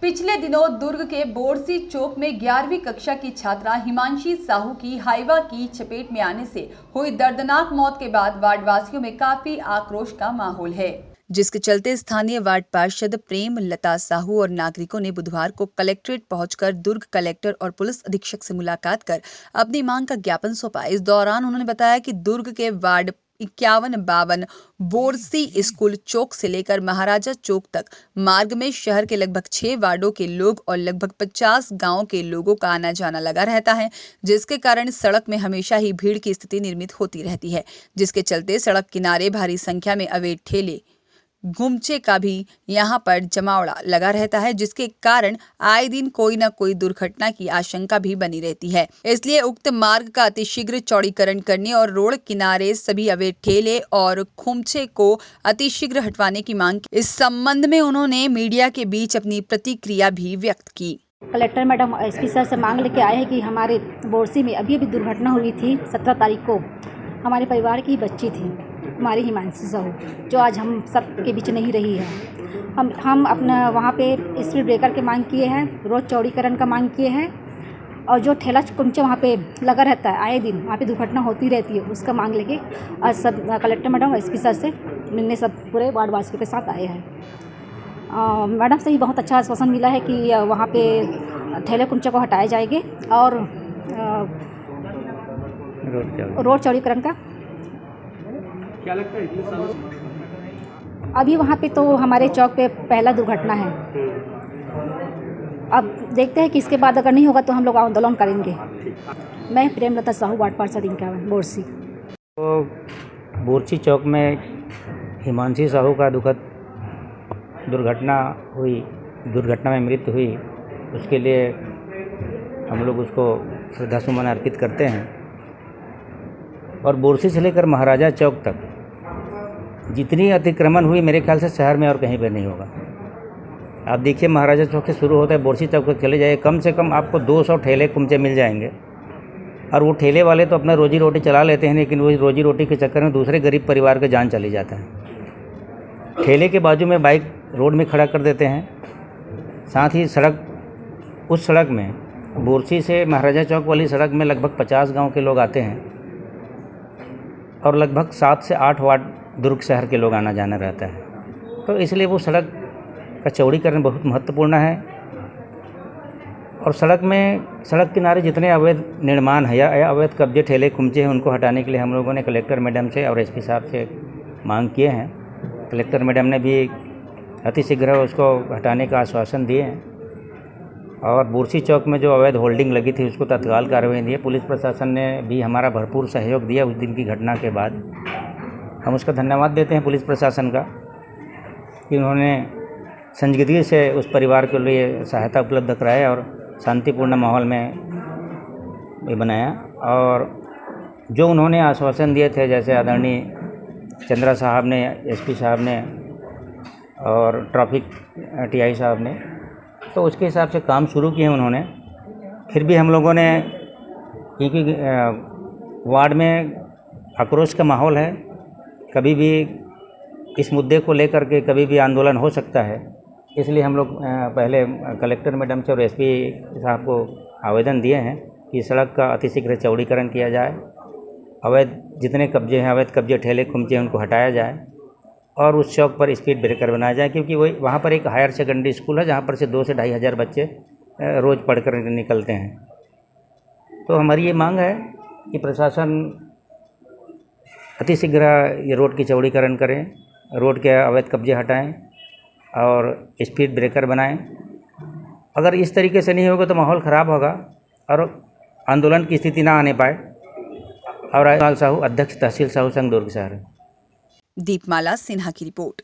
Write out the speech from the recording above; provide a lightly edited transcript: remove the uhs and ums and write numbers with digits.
पिछले दिनों दुर्ग के बोरसी चौक में 11वीं कक्षा की छात्रा हिमांशी साहू की हाइवा की चपेट में आने से हुई दर्दनाक मौत के बाद वार्डवासियों में काफी आक्रोश का माहौल है, जिसके चलते स्थानीय वार्ड पार्षद प्रेम लता साहू और नागरिकों ने बुधवार को कलेक्ट्रेट पहुंचकर दुर्ग कलेक्टर और पुलिस अधीक्षक से मुलाकात कर अपनी मांग का ज्ञापन सौंपा। इस दौरान उन्होंने बताया कि दुर्ग के वार्ड 51-52 बोरसी स्कूल चौक से लेकर महाराजा चौक तक मार्ग में शहर के लगभग 6 वार्डों के लोग और लगभग 50 गांवों के लोगों का आना जाना लगा रहता है, जिसके कारण सड़क में हमेशा ही भीड़ की स्थिति निर्मित होती रहती है, जिसके चलते सड़क किनारे भारी संख्या में अवैध ठेले घुमचे का भी यहां पर जमावड़ा लगा रहता है, जिसके कारण आए दिन कोई न कोई दुर्घटना की आशंका भी बनी रहती है। इसलिए उक्त मार्ग का अतिशीघ्र चौड़ीकरण करने और रोड किनारे सभी अवैध ठेले और खुमचे को अतिशीघ्र हटवाने की मांग की। इस संबंध में उन्होंने मीडिया के बीच अपनी प्रतिक्रिया भी व्यक्त की। कलेक्टर मैडम एसपी सर से मांग लेके आए हैं कि हमारे बोरसी में अभी दुर्घटना हुई थी 17 तारीख को। हमारे परिवार की बच्ची थी हमारी हिमांशी साहू, जो आज हम सब के बीच नहीं रही है। हम अपना वहाँ पे स्पीड ब्रेकर की मांग किए हैं, रोड चौड़ीकरण का मांग किए हैं, और जो ठेला कुंचा वहाँ पे लगा रहता है आए दिन, वहाँ पे दुर्घटना होती रहती है, उसका मांग लेके आज सब कलेक्टर मैडम एसपी सर से मिलने सब पूरे वार्डवासियों के साथ आए हैं। मैडम से ही बहुत अच्छा आश्वासन मिला है कि वहाँ पे ठेले कुंचे को हटाए जाएंगे और रोड चौड़ीकरण का क्या लगता है अभी वहाँ पे तो हमारे चौक पे पहला दुर्घटना है। अब देखते हैं कि इसके बाद अगर नहीं होगा तो हम लोग आंदोलन करेंगे। मैं प्रेमलता साहू, वार्ड पार्षद 51 बोरसी। तो बोरसी चौक में हिमांशी साहू का दुखद दुर्घटना में मृत्यु हुई, उसके लिए हम लोग उसको श्रद्धासुमन अर्पित करते हैं। और बोरसी से लेकर महाराजा चौक तक जितनी अतिक्रमण हुई मेरे ख्याल से शहर में और कहीं पर नहीं होगा। आप देखिए, महाराजा चौक से शुरू होता है, बोरसी चौक तक चले जाइए, कम से कम आपको 200 ठेले कुंचे मिल जाएंगे। और वो ठेले वाले तो अपना रोजी रोटी चला लेते हैं, लेकिन वो रोजी रोटी के चक्कर में दूसरे गरीब परिवार की जान चली जाता है। ठेले के बाजू में बाइक रोड में खड़ा कर देते हैं। साथ ही उस सड़क में बोरसी से महाराजा चौक वाली सड़क में लगभग 50 गाँव के लोग आते हैं और लगभग 7 से 8 वार्ड दुर्ग शहर के लोग आना जाना रहता है। तो इसलिए वो सड़क का चौड़ीकरण बहुत महत्वपूर्ण है। और सड़क किनारे जितने अवैध निर्माण है या अवैध कब्जे ठेले खुमचे हैं, उनको हटाने के लिए हम लोगों ने कलेक्टर मैडम से और एसपी साहब से मांग किए हैं। कलेक्टर मैडम ने भी अतिशीघ्र उसको हटाने का आश्वासन दिए हैं। और बोरसी चौक में जो अवैध होल्डिंग लगी थी उसको तत्काल कार्रवाई दी है। पुलिस प्रशासन ने भी हमारा भरपूर सहयोग दिया उस दिन की घटना के बाद। हम उसका धन्यवाद देते हैं पुलिस प्रशासन का कि उन्होंने संजीदगी से उस परिवार के लिए सहायता उपलब्ध कराया और शांतिपूर्ण माहौल में ये बनाया। और जो उन्होंने आश्वासन दिए थे, जैसे आदरणीय चंद्रा साहब ने, एसपी साहब ने और ट्रैफिक टीआई साहब ने, तो उसके हिसाब से काम शुरू किए उन्होंने। फिर भी हम लोगों ने, क्योंकि वार्ड में आक्रोश का माहौल है, कभी भी इस मुद्दे को लेकर के कभी भी आंदोलन हो सकता है, इसलिए हम लोग पहले कलेक्टर मैडम से और एसपी साहब को आवेदन दिए हैं कि सड़क का अतिशीघ्र चौड़ीकरण किया जाए, अवैध जितने कब्जे हैं, अवैध कब्जे ठेले खुमचे उनको हटाया जाए और उस चौक पर स्पीड ब्रेकर बनाया जाए, क्योंकि वहाँ पर एक हायर सेकेंडरी स्कूल है जहाँ पर से 2 से 2,500 हज़ार बच्चे रोज़ पढ़कर निकलते हैं। तो हमारी ये मांग है कि प्रशासन अतिशीघ्र ये रोड की चौड़ीकरण करें, रोड के अवैध कब्जे हटाएं और स्पीड ब्रेकर बनाएं। अगर इस तरीके से नहीं होगा तो माहौल ख़राब होगा और आंदोलन की स्थिति ना आने पाए। और साहू, अध्यक्ष तहसील साहू संघ दुर्ग शहर। दीपमाला सिन्हा की रिपोर्ट।